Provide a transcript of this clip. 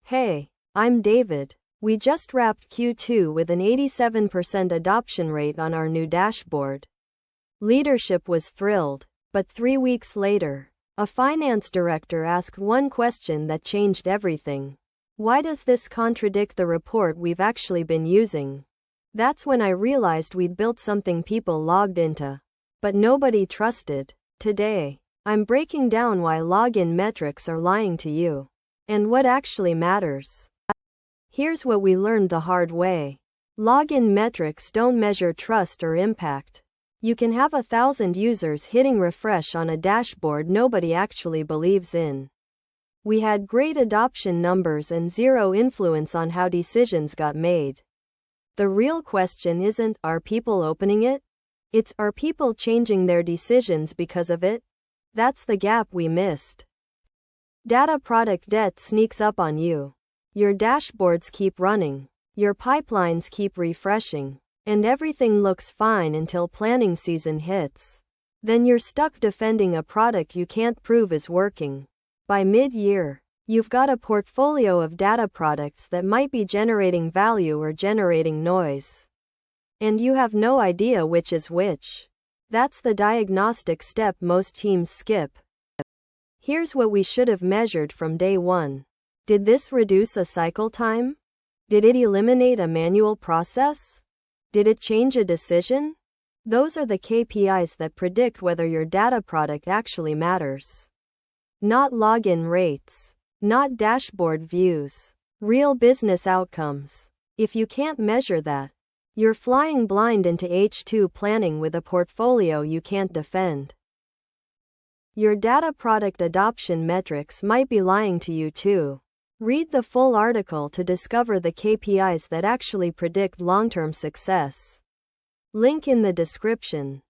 Hey, I'm David. We just wrapped Q2 with an 87% adoption rate on our new dashboard. Leadership was thrilled, but 3 weeks later, a finance director asked one question that changed everything. Why does this contradict the report we've actually been using? That's when I realized we'd built something people logged into, but nobody trusted. Today, I'm breaking down why login metrics are lying to you, and what actually matters. Here's what we learned the hard way. Login metrics don't measure trust or impact. You can have 1,000 users hitting refresh on a dashboard nobody actually believes in. We had great adoption numbers and zero influence on how decisions got made. The real question isn't, are people opening it? It's, are people changing their decisions because of it? That's the gap we missed. Data product debt sneaks up on you. Your dashboards keep running, your pipelines keep refreshing, and everything looks fine until planning season hits. Then you're stuck defending a product you can't prove is working. By mid-year, you've got a portfolio of data products that might be generating value or generating noise. And you have no idea which is which. That's the diagnostic step most teams skip. Here's what we should have measured from day one. Did this reduce a cycle time? Did it eliminate a manual process? Did it change a decision? Those are the KPIs that predict whether your data product actually matters. Not login rates. Not dashboard views. Real business outcomes. If you can't measure that, you're flying blind into H2 planning with a portfolio you can't defend. Your data product adoption metrics might be lying to you too. Read the full article to discover the KPIs that actually predict long-term success. Link in the description.